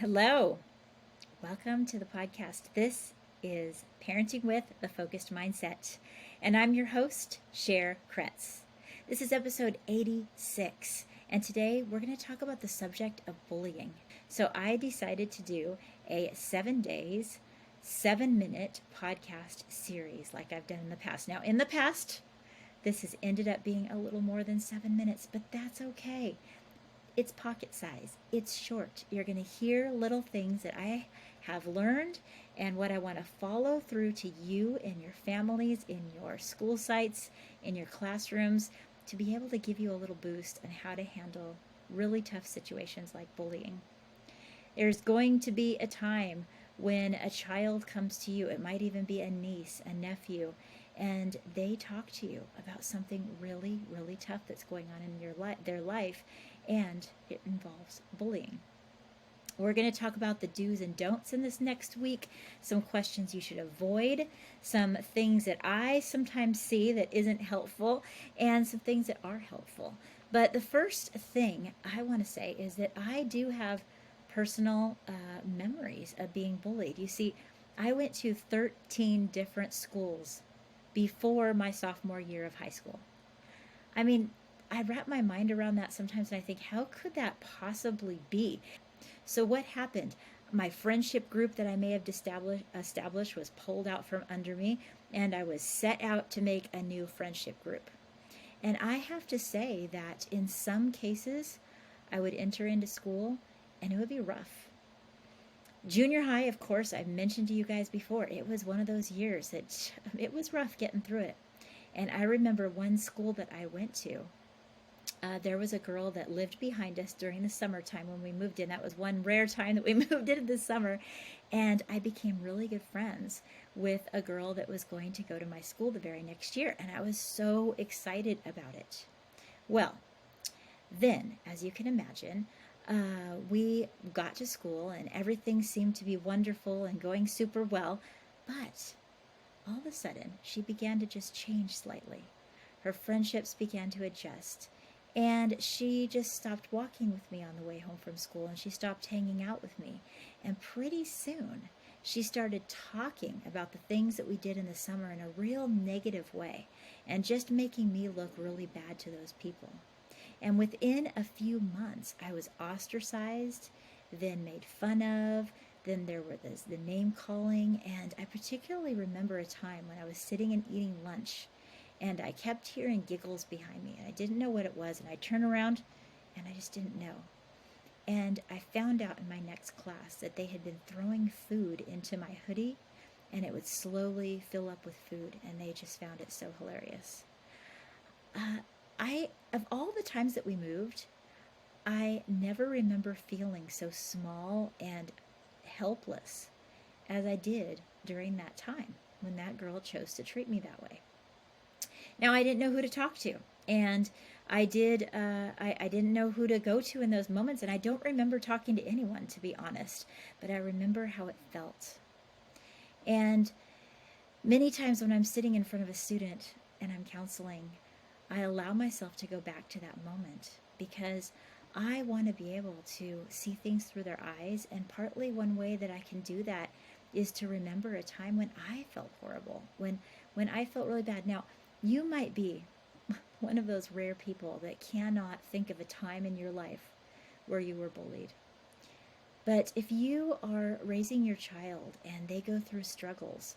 Hello, welcome to the podcast. This is Parenting with the Focused Mindset, and I'm your host, Cher Kretz. This is episode 86, and today we're going to talk about the subject of bullying. So I decided to do a 7 days, 7-minute podcast series like I've done in the past. Now, in the past, this has ended up being a little more than 7 minutes, but that's okay. It's pocket size. It's short. You're going to hear little things that I have learned and what I want to follow through to you and your families, in your school sites, in your classrooms, to be able to give you a little boost on how to handle really tough situations like bullying. There's going to be a time when a child comes to you, it might even be a niece, a nephew, and they talk to you about something really, really tough that's going on in their life, and it involves bullying. We're going to talk about the do's and don'ts in this next week, some questions you should avoid, some things that I sometimes see that isn't helpful, and some things that are helpful. But the first thing I want to say is that I do have personal memories of being bullied. You see, I went to 13 different schools before my sophomore year of high school. I mean, I wrap my mind around that sometimes and I think, how could that possibly be? So, what happened? My friendship group that I may have established was pulled out from under me, and I was set out to make a new friendship group. And I have to say that in some cases, I would enter into school and it would be rough. Junior high, of course, I've mentioned to you guys before, it was one of those years that it was rough getting through it. And I remember one school that I went to, there was a girl that lived behind us during the summertime when we moved in. That was one rare time that we moved in this summer. And I became really good friends with a girl that was going to go to my school the very next year. And I was so excited about it. Well, then, as you can imagine, we got to school and everything seemed to be wonderful and going super well. But all of a sudden, she began to just change slightly. Her friendships began to adjust. And she just stopped walking with me on the way home from school, and she stopped hanging out with me. And pretty soon, she started talking about the things that we did in the summer in a real negative way, and just making me look really bad to those people. And within a few months, I was ostracized, then made fun of, then there were the name calling, and I particularly remember a time when I was sitting and eating lunch, and I kept hearing giggles behind me, and I didn't know what it was, and I turned around, and I just didn't know. And I found out in my next class that they had been throwing food into my hoodie, and it would slowly fill up with food, and they just found it so hilarious. Of all the times that we moved, I never remember feeling so small and helpless as I did during that time when that girl chose to treat me that way. Now, I didn't know who to talk to, and I didn't know who to go to in those moments, and I don't remember talking to anyone, to be honest, but I remember how it felt. And many times when I'm sitting in front of a student and I'm counseling, I allow myself to go back to that moment because I want to be able to see things through their eyes, and partly one way that I can do that is to remember a time when I felt horrible, when I felt really bad. Now, you might be one of those rare people that cannot think of a time in your life where you were bullied. But if you are raising your child and they go through struggles,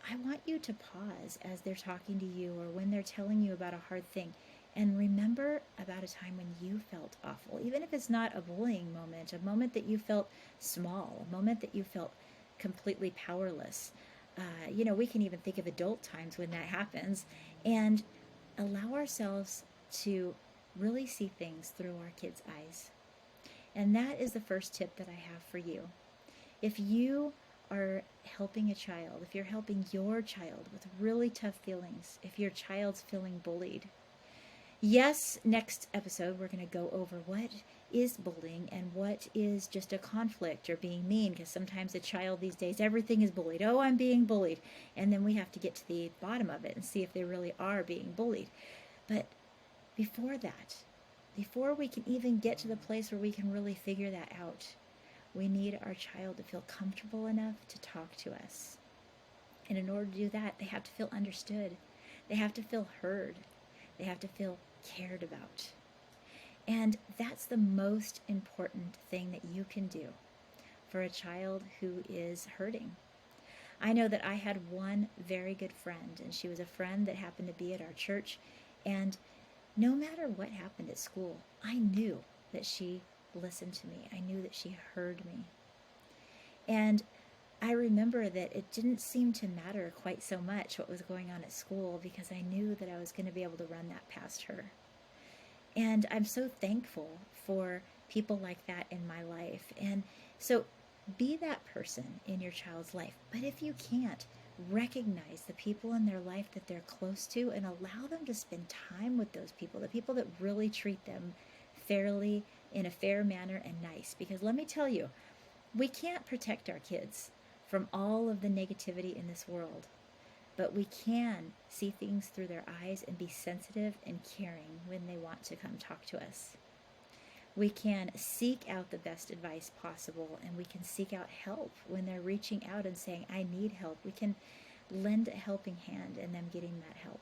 I want you to pause as they're talking to you or when they're telling you about a hard thing and remember about a time when you felt awful. Even if it's not a bullying moment, a moment that you felt small, a moment that you felt completely powerless. We can even think of adult times when that happens, and allow ourselves to really see things through our kids' eyes. And that is the first tip that I have for you. If you are helping a child, if you're helping your child with really tough feelings, if your child's feeling bullied, yes, next episode we're going to go over what is bullying and what is just a conflict or being mean, because sometimes a child these days, everything is bullied. Oh, I'm being bullied. And then we have to get to the bottom of it and see if they really are being bullied. But before that, before we can even get to the place where we can really figure that out, We need our child to feel comfortable enough to talk to us. And in order to do that, they have to feel understood. They have to feel heard. They have to feel cared about. And that's the most important thing that you can do for a child who is hurting. I know that I had one very good friend, and she was a friend that happened to be at our church. And no matter what happened at school, I knew that she listened to me. I knew that she heard me. And I remember that it didn't seem to matter quite so much what was going on at school because I knew that I was going to be able to run that past her. And I'm so thankful for people like that in my life. And so be that person in your child's life. But if you can't, recognize the people in their life that they're close to and allow them to spend time with those people, the people that really treat them fairly, in a fair manner and nice. Because let me tell you, we can't protect our kids from all of the negativity in this world, but we can see things through their eyes and be sensitive and caring when they want to come talk to us. We can seek out the best advice possible, and we can seek out help when they're reaching out and saying, I need help. We can lend a helping hand in them getting that help.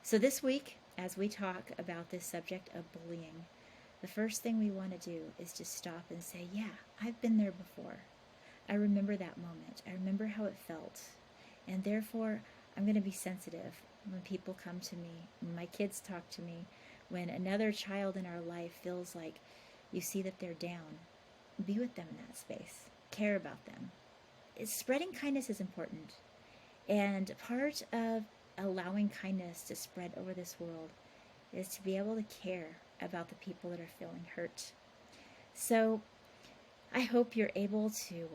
So this week, as we talk about this subject of bullying, the first thing we want to do is to stop and say, yeah, I've been there before. I remember that moment. I remember how it felt. And therefore, I'm going to be sensitive when people come to me, when my kids talk to me, when another child in our life feels like you see that they're down. Be with them in that space. Care about them. Spreading kindness is important. And part of allowing kindness to spread over this world is to be able to care about the people that are feeling hurt. So I hope you're able to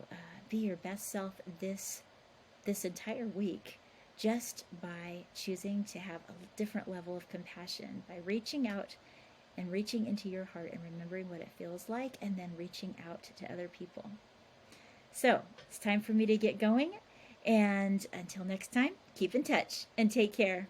be your best self this entire week just by choosing to have a different level of compassion, by reaching out and reaching into your heart and remembering what it feels like, and then reaching out to other people. So it's time for me to get going. And until next time, keep in touch and take care.